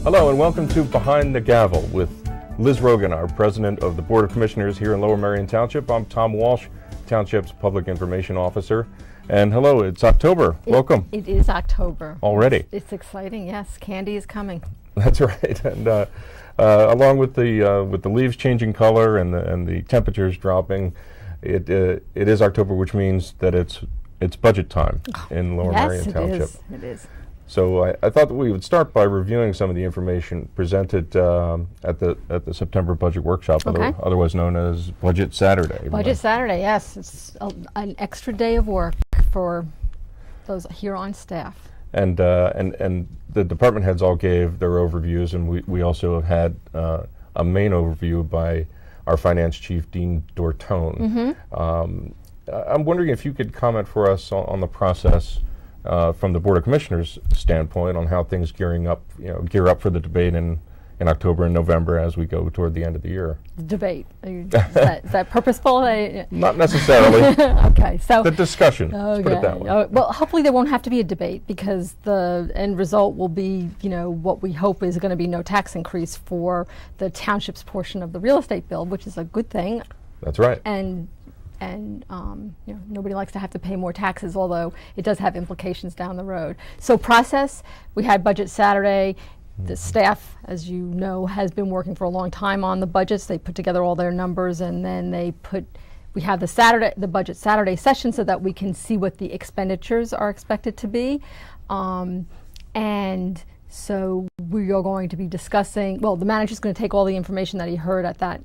Hello and welcome to Behind the Gavel with Liz Rogan, our president of the Board of Commissioners here in Lower Merion Township. I'm Tom Walsh, Township's Public Information Officer. And hello, it's October. Welcome. It is October. Already. It's exciting, yes. Candy is coming. That's right. And along with the leaves changing color and the temperatures dropping, it is October, which means that it's budget time in Lower Merion Township. Yes, it is. So I thought that we would start by reviewing some of the information presented at the September Budget Workshop, otherwise known as Budget Saturday. Budget Saturday, yes. It's an extra day of work for those here on staff. And the department heads all gave their overviews, and we also had a main overview by our finance chief, Dean Dortone. I'm wondering if you could comment for us on the process from the Board of Commissioners standpoint on how things gear up for the debate in October and November as we go toward the end of the year. Debate. Is that purposeful? Not necessarily. Okay, so the discussion. Let's put it that way. Well, hopefully there won't have to be a debate because the end result will be, what we hope is going to be no tax increase for the township's portion of the real estate bill, which is a good thing. That's right. And nobody likes to have to pay more taxes, although it does have implications down the road. So process, we had Budget Saturday. The staff, as you know, has been working for a long time on the budgets. They put together all their numbers, and then we have the Budget Saturday session so that we can see what the expenditures are expected to be. And so we are going to be discussing, the manager's going to take all the information that he heard at that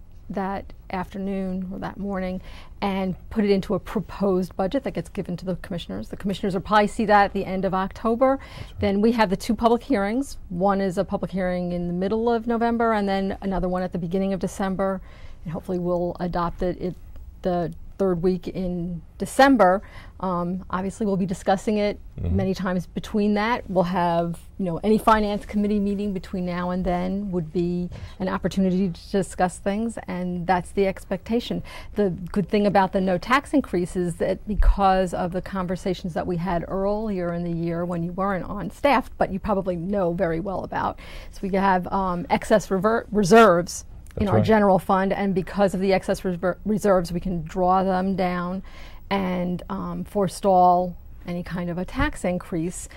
afternoon or that morning and put it into a proposed budget that gets given to the commissioners. The commissioners will probably see that at the end of October. Right. Then we have the two public hearings. One is a public hearing in the middle of November and then another one at the beginning of December. And hopefully we'll adopt it the third week in December. Obviously we'll be discussing it many times between that. We'll have, any finance committee meeting between now and then would be an opportunity to discuss things, and that's the expectation. The good thing about the no tax increase is that because of the conversations that we had earlier in the year when you weren't on staff, but you probably know very well about, so we have excess reserves in our general fund, and because of the excess reserves, we can draw them down and forestall any kind of a tax increase.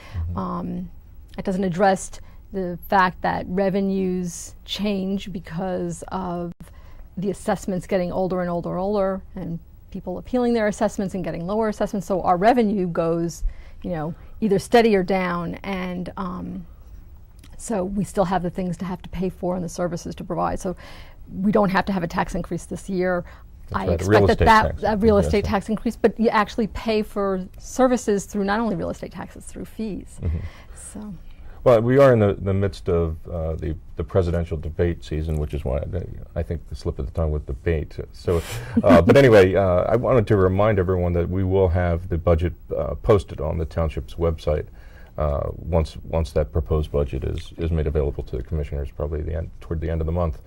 It doesn't address the fact that revenues change because of the assessments getting older and older, and people appealing their assessments and getting lower assessments. So our revenue goes, either steady or down, and so we still have the things to have to pay for and the services to provide. So we don't have to have a tax increase this year. I expect a real estate tax increase, but you actually pay for services through not only real estate taxes, through fees. So. Well, we are in the midst of the presidential debate season, which is why I think the slip of the tongue with debate. So, but anyway, I wanted to remind everyone that we will have the budget posted on the township's website once that proposed budget is made available to the commissioners, probably toward the end of the month.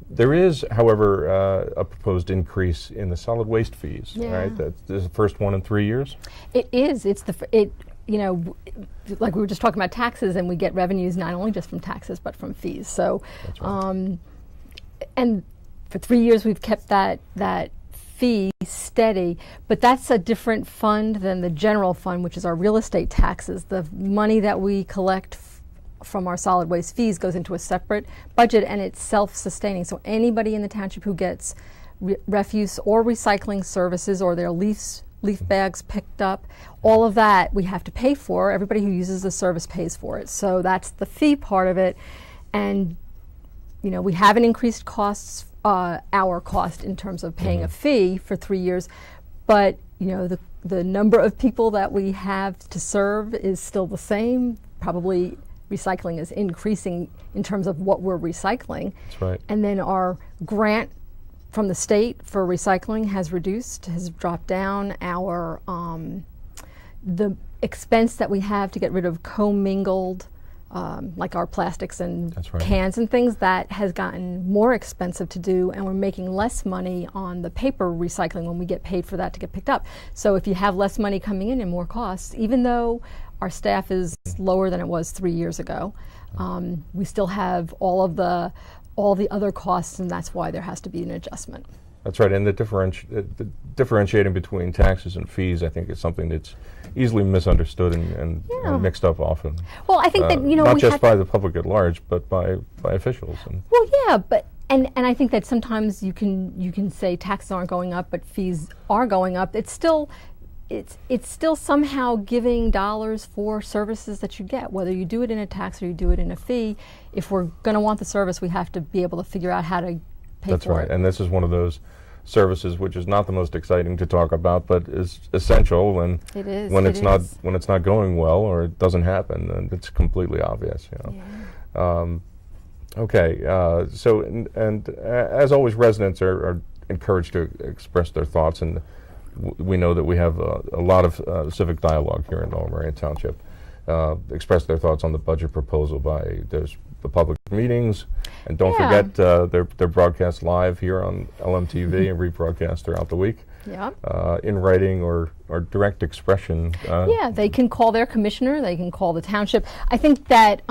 There is, however, a proposed increase in the solid waste fees. Right? That's the first one in 3 years. It is. Like we were just talking about taxes, and we get revenues not only just from taxes but from fees. So, that's right. And for 3 years we've kept that fee steady, but that's a different fund than the general fund, which is our real estate taxes. The money that we collect from our solid waste fees goes into a separate budget, and it's self-sustaining. So anybody in the township who gets refuse or recycling services or their leaf bags picked up, all of that we have to pay for. Everybody who uses the service pays for it. So that's the fee part of it. And we haven't increased costs, our cost in terms of paying a fee for 3 years, but the number of people that we have to serve is still the same. Probably recycling is increasing in terms of what we're recycling. That's right. And then our grant from the state for recycling has dropped down. Our the expense that we have to get rid of commingled like our plastics and That's right. cans and things, that has gotten more expensive to do, and we're making less money on the paper recycling when we get paid for that to get picked up. So if you have less money coming in and more costs, even though our staff is lower than it was 3 years ago, we still have all the other costs, and that's why there has to be an adjustment. That's right, and the differentiating between taxes and fees, I think, is something that's easily misunderstood and mixed up often. Well, I think that, not just by the public at large, but by officials. Well, yeah, but and I think that sometimes you can say taxes aren't going up, but fees are going up. It's still somehow giving dollars for services that you get, whether you do it in a tax or you do it in a fee. If we're going to want the service, we have to be able to figure out how to pay That's for right, it. and this is one of those services which is not the most exciting to talk about, but is essential when it's not going well or it doesn't happen, and it's completely obvious. Yeah. Okay, so as always, residents are encouraged to express their thoughts, and we know that we have a lot of civic dialogue here in Lower Merion Township. Express their thoughts on the budget proposal by the public meetings, and don't forget they're broadcast live here on LMTV and rebroadcast throughout the week. Yeah. In writing or direct expression. Yeah, they can call their commissioner, they can call the township. I think that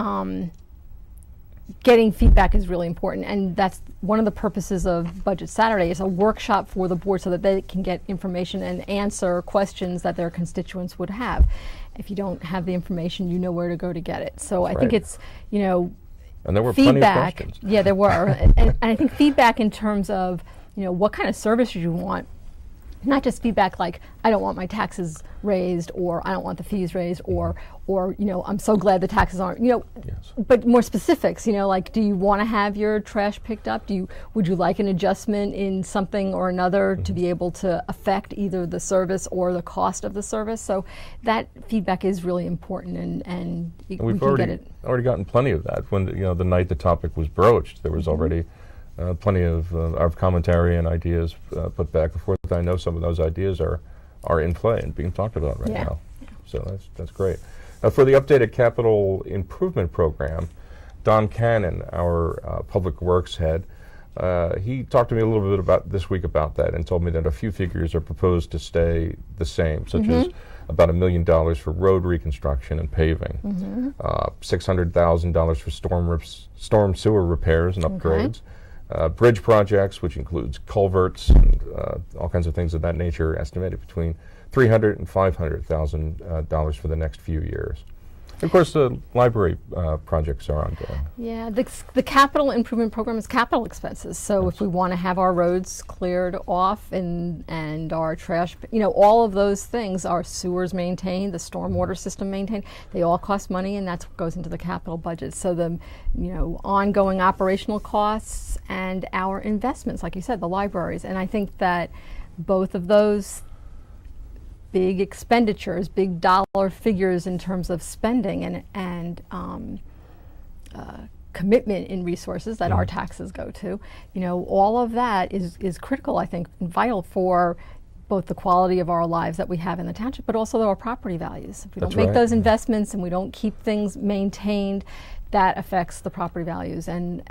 getting feedback is really important, and that's one of the purposes of Budget Saturday, is a workshop for the board so that they can get information and answer questions that their constituents would have. If you don't have the information, you know where to go to get it. So I think it's, and there were feedback. Plenty of questions. Yeah, there were. and I think feedback in terms of, what kind of service you want. Not just feedback like, I don't want my taxes raised, or I don't want the fees raised, or I'm so glad the taxes aren't, Yes. but more specifics, like, do you want to have your trash picked up? Would you like an adjustment in something or another to be able to affect either the service or the cost of the service? So that feedback is really important, and we can get it. Already gotten plenty of that. When the night the topic was broached, there was already plenty of commentary and ideas put back and forth. I know some of those ideas are in play and being talked about right now. Yeah. So that's great. For the updated capital improvement program, Don Cannon, our public works head, he talked to me a little bit about this week about that, and told me that a few figures are proposed to stay the same, such as about $1 million for road reconstruction and paving, $600,000 for storm sewer repairs and upgrades, bridge projects, which includes culverts and all kinds of things of that nature, estimated between $300,000 and $500,000 for the next few years. Of course, the library projects are ongoing. Yeah, the capital improvement program is capital expenses. So if we want to have our roads cleared off and our trash, all of those things, our sewers maintained, the stormwater system maintained, they all cost money, and that's what goes into the capital budget. So the ongoing operational costs and our investments, like you said, the libraries, and I think that both of those big expenditures, big dollar figures in terms of spending and commitment in resources that our taxes go to, all of that is critical, I think, and vital for both the quality of our lives that we have in the township, but also our property values. If we don't make those investments and we don't keep things maintained, that affects the property values. And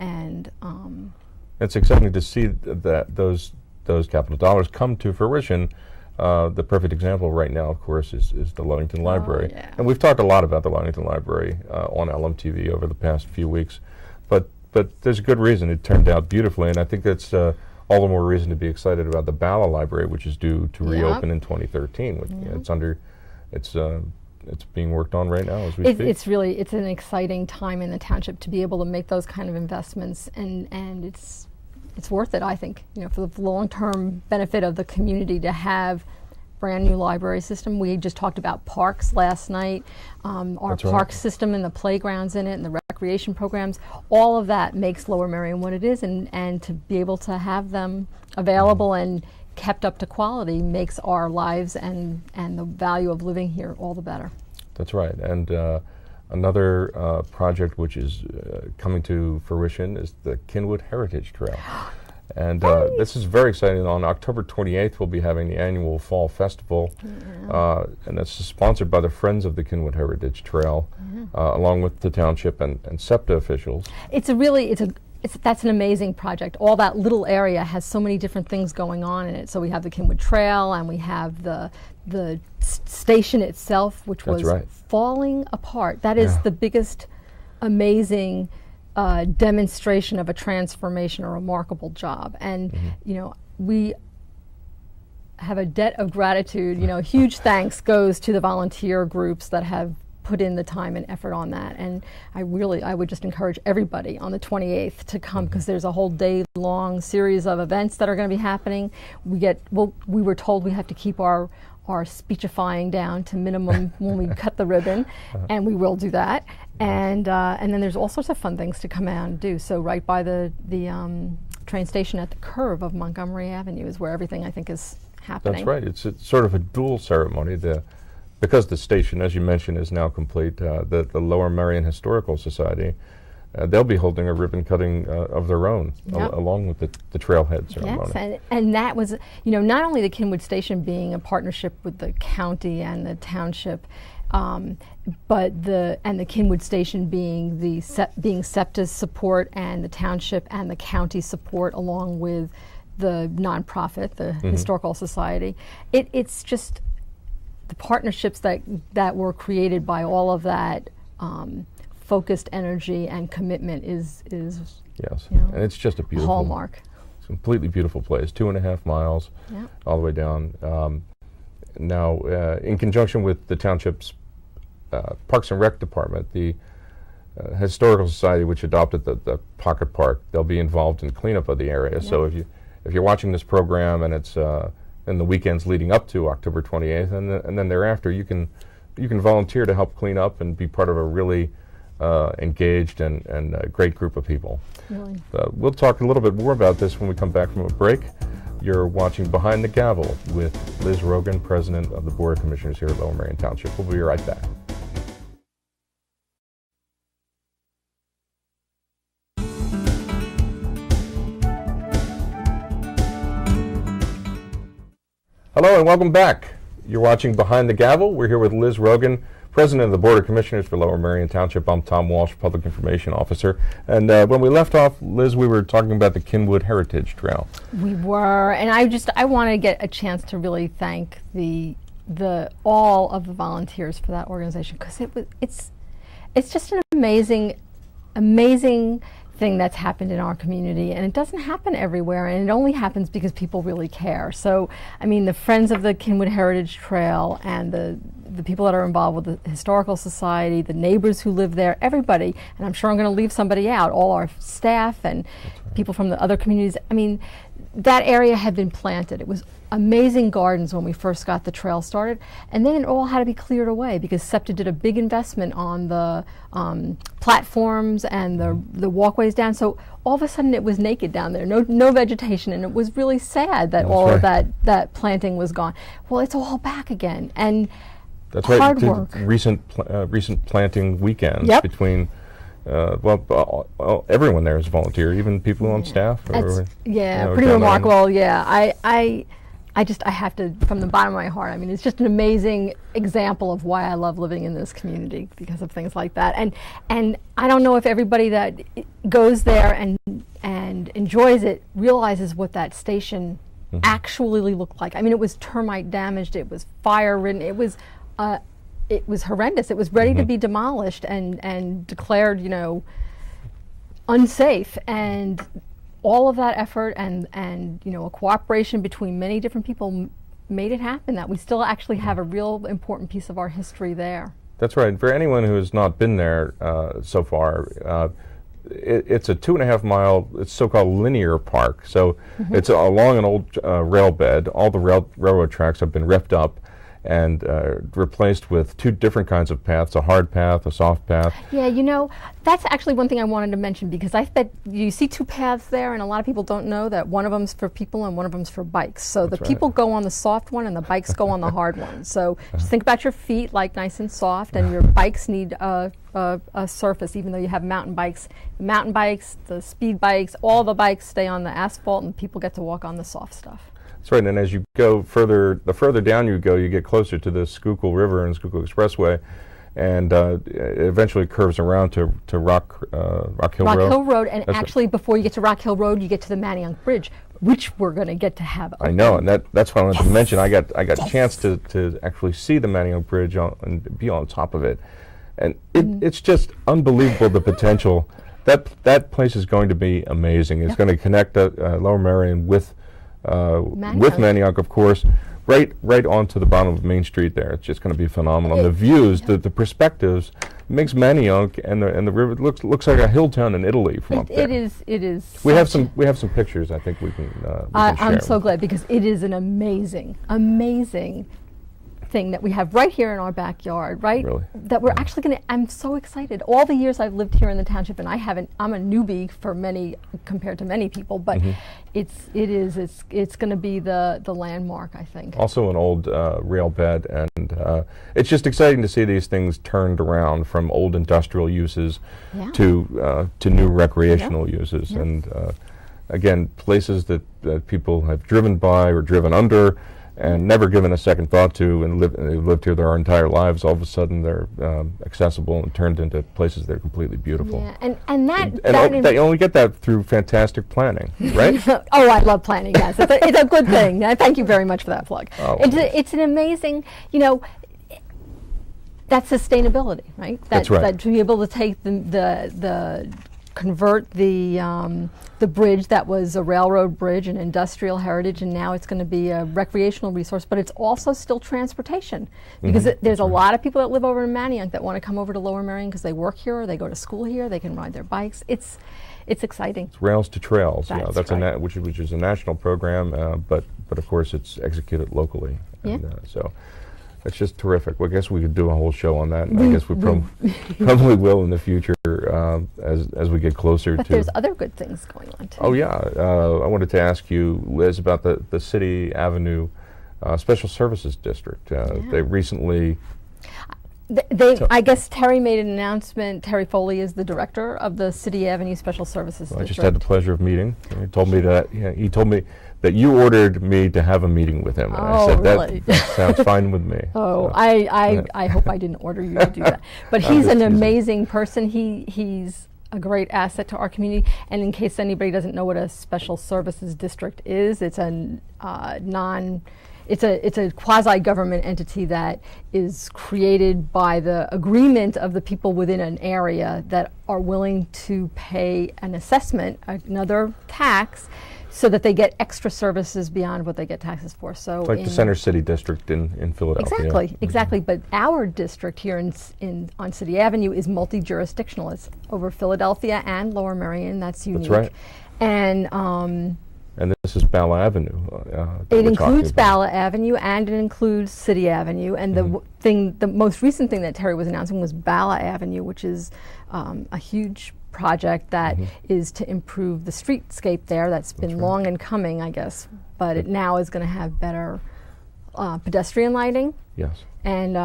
it's exciting to see that those capital dollars come to fruition. The perfect example right now, of course, is the Ludington Library. Yeah. And we've talked a lot about the Ludington Library on LMTV over the past few weeks, but there's a good reason. It turned out beautifully, and I think that's all the more reason to be excited about the Bala Library, which is due to reopen in 2013. It's being worked on right now as we speak. It's an exciting time in the township to be able to make those kind of investments, and it's worth it, I think, for the long-term benefit of the community to have brand new library system. We just talked about parks last night, our park system and the playgrounds in it and the recreation programs. All of that makes Lower Merion what it is, and to be able to have them available and kept up to quality makes our lives and the value of living here all the better. That's right. And another project which is coming to fruition is the Kinwood Heritage Trail. And this is very exciting. On October 28th, we'll be having the annual Fall Festival, and it's sponsored by the Friends of the Kenwood Heritage Trail, along with the township and SEPTA officials. That's an amazing project. All that little area has so many different things going on in it. So we have the Kenwood Trail, and we have the station itself, which was falling apart. That is the biggest, amazing demonstration of a transformation, a remarkable job. And you know, we have a debt of gratitude. You know, huge thanks goes to the volunteer groups that have put in the time and effort on that. And I would just encourage everybody on the 28th to come, because there's a whole day-long series of events that are going to be happening. We were told we have to keep our speechifying down to minimum when we cut the ribbon, and we will do that. And then there's all sorts of fun things to come out and do. So right by the train station at the curve of Montgomery Avenue is where everything, I think, is happening. That's right. It's sort of a dual ceremony. Because the station, as you mentioned, is now complete, the Lower Merion Historical Society, they'll be holding a ribbon cutting of their own, along with the trailhead ceremony. Yes, and that was, you know, not only the Kenwood Station being a partnership with the county and the township, but the Kenwood Station being being SEPTA's support, and the township and the county support, along with the nonprofit, the Historical Society. It's just the partnerships that were created by all of that focused energy and commitment is yes, you know, and it's just a beautiful hallmark. It's a completely beautiful place, 2.5 miles all the way down. Now, in conjunction with the township's Parks and Rec department, the Historical Society, which adopted the pocket park, they'll be involved in cleanup of the area. So if you're watching this program and it's in the weekends leading up to October 28th, and then thereafter, you can volunteer to help clean up and be part of a really engaged and great group of people. Really. We'll talk a little bit more about this when we come back from a break. You're watching Behind the Gavel with Liz Rogan, President of the Board of Commissioners here at Lower Merion Township. We'll be right back. Hello and welcome back. You're watching Behind the Gavel. We're here with Liz Rogan, President of the Board of Commissioners for Lower Merion Township. I'm Tom Walsh, Public Information Officer. And when we left off, Liz, we were talking about the Kenwood Heritage Trail. We were, and I want to get a chance to really thank all of the volunteers for that organization, because it's just an amazing thing that's happened in our community, and it doesn't happen everywhere, and it only happens because people really care. So, I mean, the Friends of the Kenwood Heritage Trail and the people that are involved with the Historical Society, the neighbors who live there, everybody, and I'm sure I'm going to leave somebody out, all our staff and people from the other communities. I mean, that area had been planted. It was amazing gardens when we first got the trail started, and then it all had to be cleared away because SEPTA did a big investment on the platforms and the walkways down. So all of a sudden it was naked down there, no vegetation, and it was really sad that all of that planting was gone. Well, it's all back again, and that's hard right. work. Recent planting weekends between. Everyone there is volunteer, even people on staff. Pretty remarkable. Yeah, I have to, from the bottom of my heart, I mean, it's just an amazing example of why I love living in this community, because of things like that. And I don't know if everybody that goes there and enjoys it realizes what that station actually looked like. I mean, it was termite damaged, it was fire ridden, it was horrendous. It was ready to be demolished and declared, you know, unsafe. And all of that effort and you know, a cooperation between many different people made it happen, that we still actually have a real important piece of our history there. That's right. For anyone who has not been there so far, it's a 2.5 mile, it's so-called linear park. So it's along an old rail bed. All the railroad tracks have been ripped up, and replaced with two different kinds of paths, a hard path, a soft path. Yeah, you know, that's actually one thing I wanted to mention, because I bet you see two paths there, and a lot of people don't know that one of them's for people and one of them's for bikes. So That's the people go on the soft one and the bikes go on the hard one. So just think about your feet like nice and soft, and your bikes need a surface, even though you have mountain bikes. The mountain bikes, the speed bikes, all the bikes stay on the asphalt, and people get to walk on the soft stuff. That's right, and as you go further, the further down you go, you get closer to the Schuylkill River and Schuylkill Expressway, and it eventually curves around to Rock Hill Road. Rock Hill Road, and That's actually before you get to Rock Hill Road, you get to the Manayunk Bridge, which we're going to get to have. I know, and that's what I wanted to mention. I got a chance to actually see the Manayunk Bridge and be on top of it, and it's just unbelievable, the potential. That place is going to be amazing. It's going to connect Lower Merion with Manayunk, of course, right onto the bottom of Main Street there. It's just going to be phenomenal. And the views, the perspectives, makes Manayunk and the river looks like a hill town in Italy from up there. It is. We have some pictures. I think we can share. I'm so glad, because it is an amazing thing that we have right here in our backyard, right? Really? That we're actually going to, I'm so excited. All the years I've lived here in the township, and I'm a newbie compared to many people, but it's going to be the landmark, I think. Also an old rail bed, and it's just exciting to see these things turned around from old industrial uses to new recreational uses. And again, places that people have driven by or driven under and never given a second thought to, and they've lived here their entire lives. All of a sudden, they're accessible and turned into places that are completely beautiful. Yeah, and they only get that through fantastic planning, right? Oh, I love planning. Yes, it's a good thing. Thank you very much for that plug. Oh, it's an amazing, that's sustainability, right? That's right. That to be able to take convert the bridge that was a railroad bridge, an industrial heritage, and now it's going to be a recreational resource, but it's also still transportation, because there's a lot of people that live over in Manayunk that want to come over to Lower Merion because they work here or they go to school here. They can ride their bikes. It's exciting. It's Rails to Trails. That's right. Which is a national program, but of course it's executed locally. And, so it's just terrific. Well, I guess we could do a whole show on that, and I guess we probably will in the future as we get closer but to. But there's other good things going on too. Oh yeah, I wanted to ask you, Liz, about the City Avenue Special Services District. They recently. I guess Terry made an announcement. Terry Foley is the director of the City Avenue Special Services District. I just had the pleasure of meeting. He told me that you ordered me to have a meeting with him. And I said, really? that sounds fine with me. Oh, so, I hope I didn't order you to do that. But he's an amazing person. He's a great asset to our community. And in case anybody doesn't know what a special services district is, it's it's a quasi-government entity that is created by the agreement of the people within an area that are willing to pay an assessment, another tax, so that they get extra services beyond what they get taxes for. So like the Center City District in Philadelphia. Exactly. But our district here on City Avenue is multi-jurisdictional. It's over Philadelphia and Lower Merion. That's unique. That's right. And this is Bala Avenue. It includes Bala Avenue, and it includes City Avenue. And the most recent thing that Terry was announcing was Bala Avenue, which is a huge project that is to improve the streetscape there. That's been long in coming, I guess, but it now is going to have better pedestrian lighting. Yes. And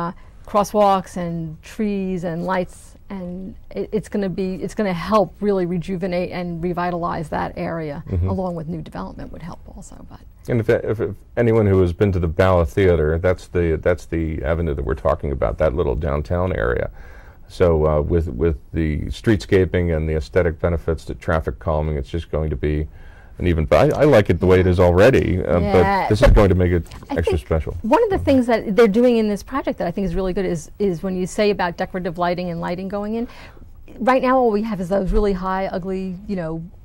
crosswalks and trees and lights, and it's going to help really rejuvenate and revitalize that area, along with new development would help also. But and if anyone who has been to the Bala Theater, that's the avenue that we're talking about, that little downtown area. So with the streetscaping and the aesthetic benefits to traffic calming, it's just going to be an even. But I like it the way it is already, but this is going to make it extra special. One of the things that they're doing in this project that I think is really good is when you say about decorative lighting and lighting going in. Right now, all we have is those really high, ugly,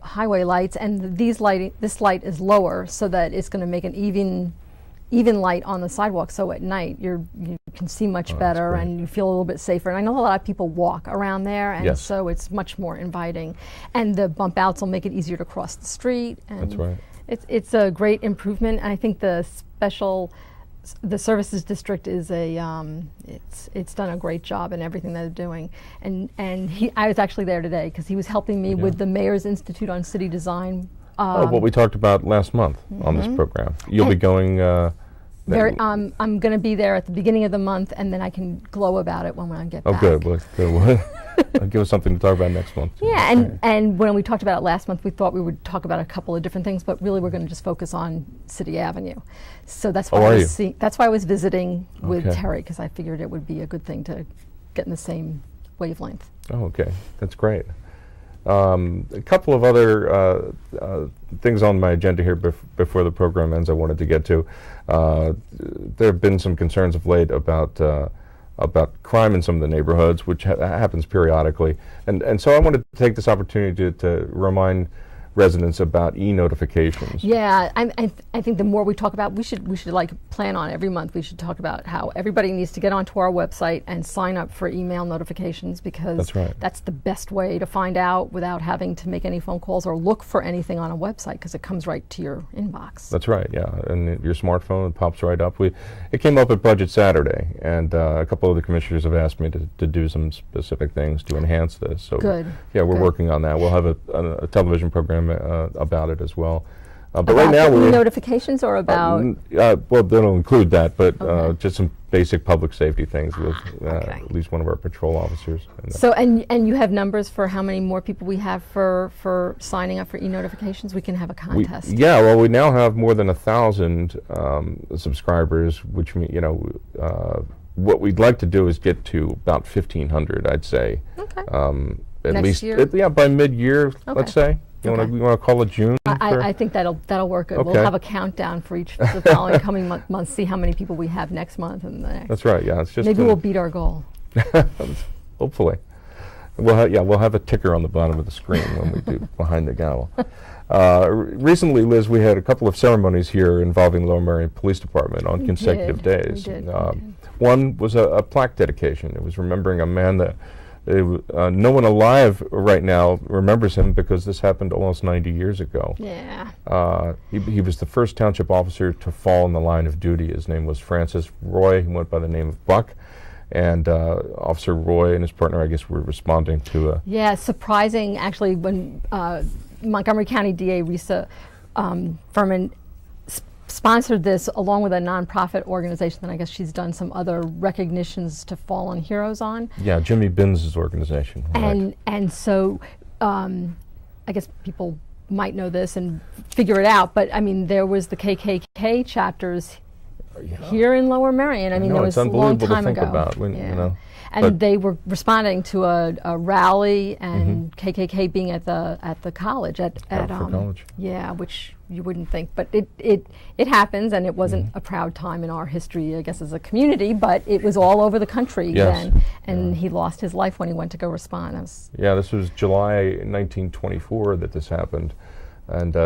highway lights, and this light is lower, so that it's going to make an even light on the sidewalk, so at night you can see much better and you feel a little bit safer. And I know a lot of people walk around there, and so it's much more inviting. And the bump outs will make it easier to cross the street. And that's right. It's a great improvement, and I think the special the services district is it's done a great job in everything that they're doing, and I was actually there today because he was helping me with the Mayor's Institute on City Design. What we talked about last month on this program. You'll be going. I'm going to be there at the beginning of the month, and then I can glow about it when I get back. Oh, good. Well, give us something to talk about next month. Yeah, and when we talked about it last month, we thought we would talk about a couple of different things, but really we're going to just focus on City Avenue. So that's why that's why I was visiting with Terry, because I figured it would be a good thing to get in the same wavelength. Oh, okay. That's great. A couple of other things on my agenda here before the program ends I wanted to get to. There have been some concerns of late about crime in some of the neighborhoods, which happens periodically. And so I wanted to take this opportunity to remind residents about e-notifications. Yeah, I think the more we talk about, we should like plan on every month. We should talk about how everybody needs to get onto our website and sign up for email notifications, because that's the best way to find out without having to make any phone calls or look for anything on a website, because it comes right to your inbox. That's right. Yeah, and your smartphone, it pops right up. It came up at Budget Saturday, and a couple of the commissioners have asked me to do some specific things to enhance this. So good. Yeah, we're working on that. We'll have a television program about it as well. But about right now we're notifications or about well, that'll include that, but just some basic public safety things with at least one of our patrol officers. So and you have numbers for how many more people we have for signing up for e-notifications? We can have a contest. Yeah, well, we now have more than 1,000 subscribers, which mean what we'd like to do is get to about 1,500, I'd say. Okay. At Next least year? by mid-year, let's say. You want to call it June? I think that'll work good. Okay. We'll have a countdown for each of the following coming months. See how many people we have next month and the next. That's right. Yeah, it's just maybe we'll beat our goal. Hopefully, we'll have a ticker on the bottom of the screen when we do Behind the Gavel. Recently, Liz, we had a couple of ceremonies here involving Lower Merion Police Department on consecutive days. We did. One was a plaque dedication. It was remembering a man that. No one alive right now remembers him, because this happened almost 90 years ago. Yeah. He was the first township officer to fall in the line of duty. His name was Francis Roy. He went by the name of Buck. And Officer Roy and his partner, I guess, were responding to a... Yeah, surprising, actually, when Montgomery County DA Risa Furman sponsored this along with a nonprofit organization that I guess she's done some other recognitions to fallen heroes on. Yeah, Jimmy Binns' organization. And so I guess people might know this and figure it out, but I mean there was the KKK chapters here in Lower Merion. I mean, that was a long time ago. About when, you know, and they were responding to a rally, and KKK being at the college at college. Yeah, which you wouldn't think, but it happens, and it wasn't a proud time in our history, I guess, as a community, but it was all over the country then, and he lost his life when he went to go respond. This was July 1924 that this happened. And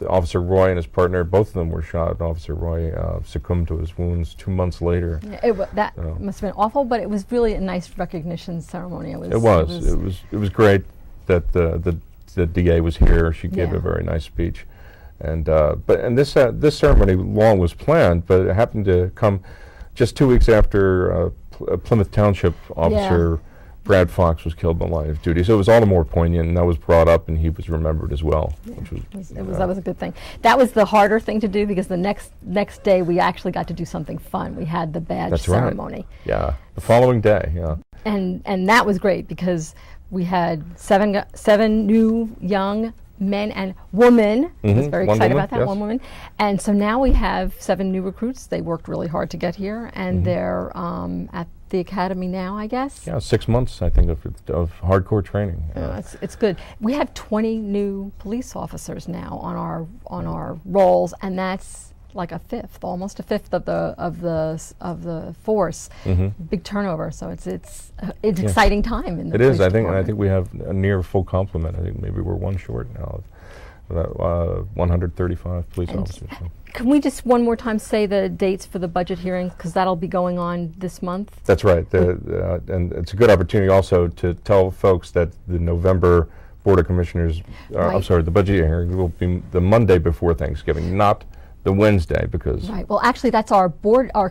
Officer Roy and his partner, both of them were shot. Officer Roy succumbed to his wounds 2 months later. Yeah, that must have been awful, but it was really a nice recognition ceremony. It was great that the DA was here. She gave a very nice speech, and this ceremony long was planned, but it happened to come just 2 weeks after Plymouth Township officer. Brad Fox was killed in the line of duty, so it was all the more poignant, and that was brought up, and he was remembered as well. Which was, that was a good thing. That was the harder thing to do, because the next day we actually got to do something fun. We had the badge ceremony. Yeah, the following day. Yeah, and that was great, because we had seven new young men and women. I was very excited about that, one woman. And so now we have 7 new recruits. They worked really hard to get here, and they're at the academy now, I guess. Yeah, 6 months, I think, of hardcore training. It's good. We have 20 new police officers now on our rolls, and that's like a fifth, almost a fifth of the force. Big turnover. So it's exciting time in the police department. I think we have a near full complement. I think maybe we're one short now. About 135 police officers. Can we just one more time say the dates for the budget hearings, because that'll be going on this month? That's right. And it's a good opportunity also to tell folks that the November Board of Commissioners, I'm sorry, the budget hearing will be the Monday before Thanksgiving, not the Wednesday, because Right. Well, actually, that's our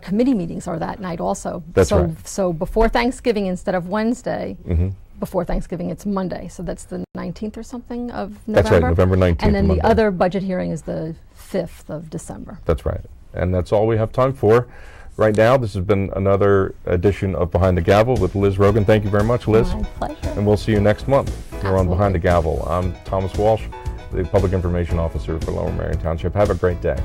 committee meetings are that night also. That's so, right. So before Thanksgiving, instead of Wednesday, Mm-hmm. before Thanksgiving, it's Monday. So that's the 19th or something of November. That's right, November 19th. And then Monday. the other budget hearing is the 5th of December. That's right. And that's all we have time for right now. This has been another edition of Behind the Gavel with Liz Rogan. Thank you very much, Liz. My pleasure. And we'll see you next month here on Behind the Absolutely. Gavel. I'm Thomas Walsh, the Public Information Officer for Lower Merion Township. Have a great day.